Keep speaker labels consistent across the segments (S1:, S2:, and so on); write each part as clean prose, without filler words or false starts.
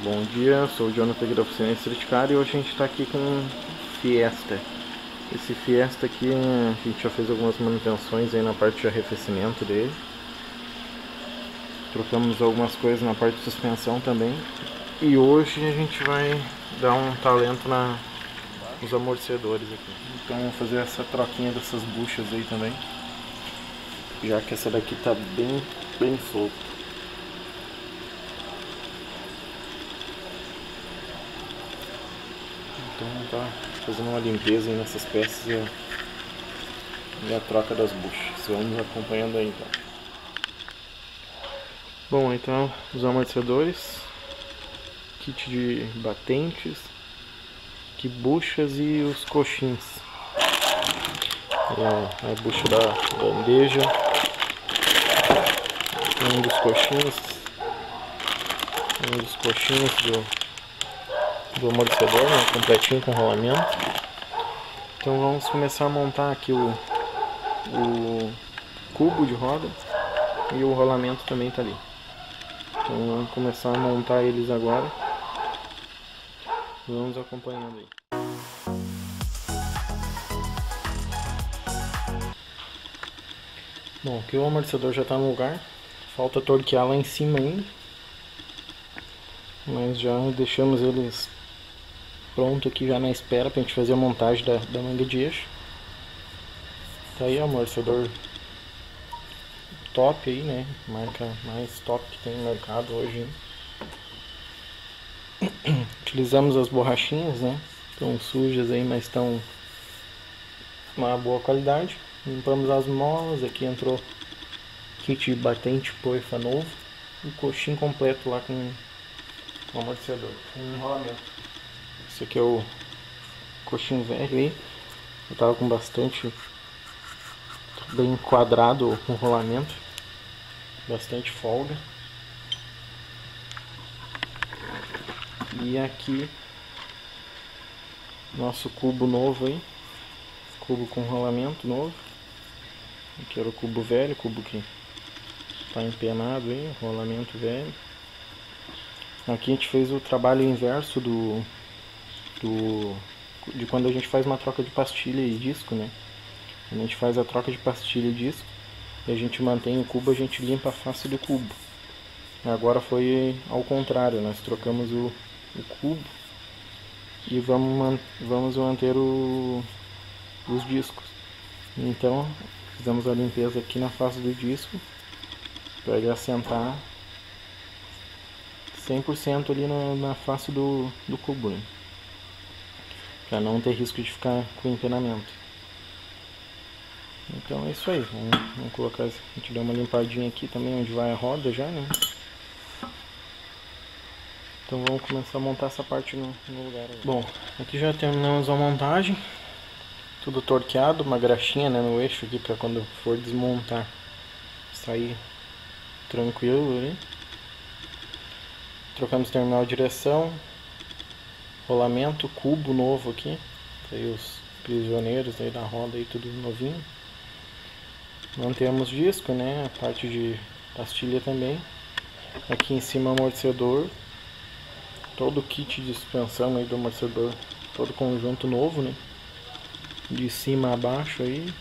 S1: Bom dia, sou o Jonathan aqui da oficina Street Car e hoje a gente está aqui com um Fiesta. Esse Fiesta aqui a gente já fez algumas manutenções aí na parte de arrefecimento dele. Trocamos algumas coisas na parte de suspensão também. E hoje a gente vai dar um talento nos amortecedores aqui. Então vamos fazer essa troquinha dessas buchas aí também, já que essa daqui tá bem solta. Então tá fazendo uma limpeza aí nessas peças e a troca das buchas. Vamos acompanhando aí então. Bom, então os amortecedores, kit de batentes, que buchas e os coxins. A bucha da bandeja, um dos coxins do amortecedor, né, completinho com rolamento. Então vamos começar a montar aqui o cubo de roda e o rolamento também está ali. Então vamos começar a montar eles agora. Vamos acompanhando aí. Bom, aqui o amortecedor já está no lugar. Falta torquear lá em cima ainda. Mas já deixamos eles pronto aqui já na espera para a gente fazer a montagem da manga de eixo. Tá aí o amortecedor top aí, né? Marca mais top que tem no mercado hoje. Utilizamos as borrachinhas, né? Estão sujas aí, mas estão uma boa qualidade. Limpamos as molas, aqui entrou kit batente poifa novo, o coxim completo lá com o amortecedor, com enrolamento. Esse aqui é o coxim velho aí, eu tava com bastante, bem quadrado o rolamento, bastante folga. E aqui nosso cubo novo aí, cubo com rolamento novo. Aqui era o cubo velho, cubo que está empenado aí, rolamento velho. Aqui a gente fez o trabalho inverso de quando a gente faz uma troca de pastilha e disco, né? A gente faz a troca de pastilha e disco e a gente mantém o cubo, a gente limpa a face do cubo. Agora foi ao contrário, nós trocamos o cubo e vamos manter os discos. Então fizemos a limpeza aqui na face do disco para ele assentar 100% ali na face do cubo, né? Para não ter risco de ficar com empenamento. Então é isso aí, vamos colocar, a gente deu uma limpadinha aqui também onde vai a roda já, né? Então vamos começar a montar essa parte no lugar aí. Bom, aqui já terminamos a montagem, tudo torqueado, uma graxinha, né, no eixo aqui para quando for desmontar sair tranquilo ali. Trocamos terminal de direção, rolamento, cubo novo aqui, aí os prisioneiros aí da roda aí tudo novinho. Mantemos disco, né, a parte de pastilha também. Aqui em cima amortecedor, todo o kit de suspensão aí do amortecedor, todo conjunto novo, né, de cima a baixo aí.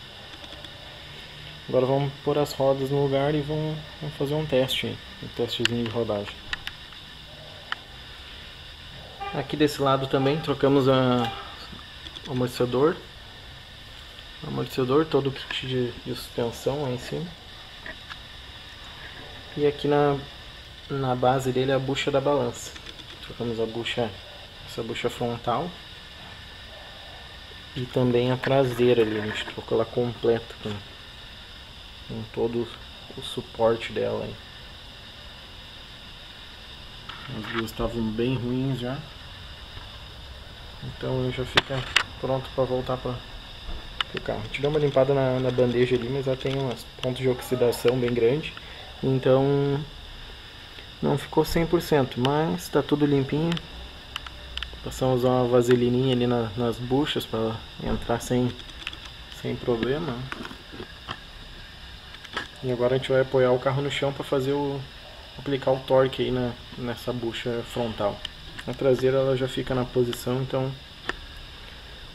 S1: Agora vamos pôr as rodas no lugar e vamos fazer um teste aí, um testezinho de rodagem. Aqui desse lado também trocamos o amortecedor, todo o kit de suspensão lá em cima. E aqui na base dele a bucha da balança. Trocamos essa bucha frontal e também a traseira ali, a gente trocou ela completa com todo o suporte dela aí. As duas estavam bem ruins já, então já fica pronto para voltar para o carro. A gente deu uma limpada na bandeja ali, mas ela tem uns pontos de oxidação bem grande, então não ficou 100%, mas está tudo limpinho. Passamos uma vaselininha ali nas buchas para entrar sem problema. E agora a gente vai apoiar o carro no chão para fazer aplicar o torque aí nessa bucha frontal. A traseira ela já fica na posição, então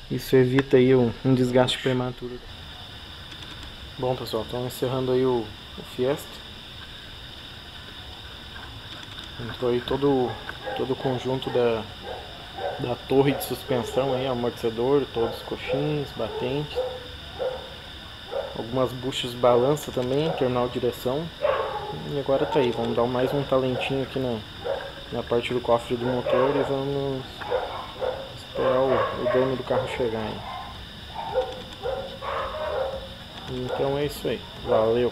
S1: isso evita aí um desgaste prematuro. Bom pessoal, estamos encerrando aí o Fiesta. Entrou aí todo o conjunto da torre de suspensão aí, amortecedor, todos os coxins, batentes. Algumas buchas balança também, terminal de direção. E agora tá aí, vamos dar mais um talentinho aqui na parte do cofre do motor e vamos esperar o dono do carro chegar aí. Então é isso aí, valeu!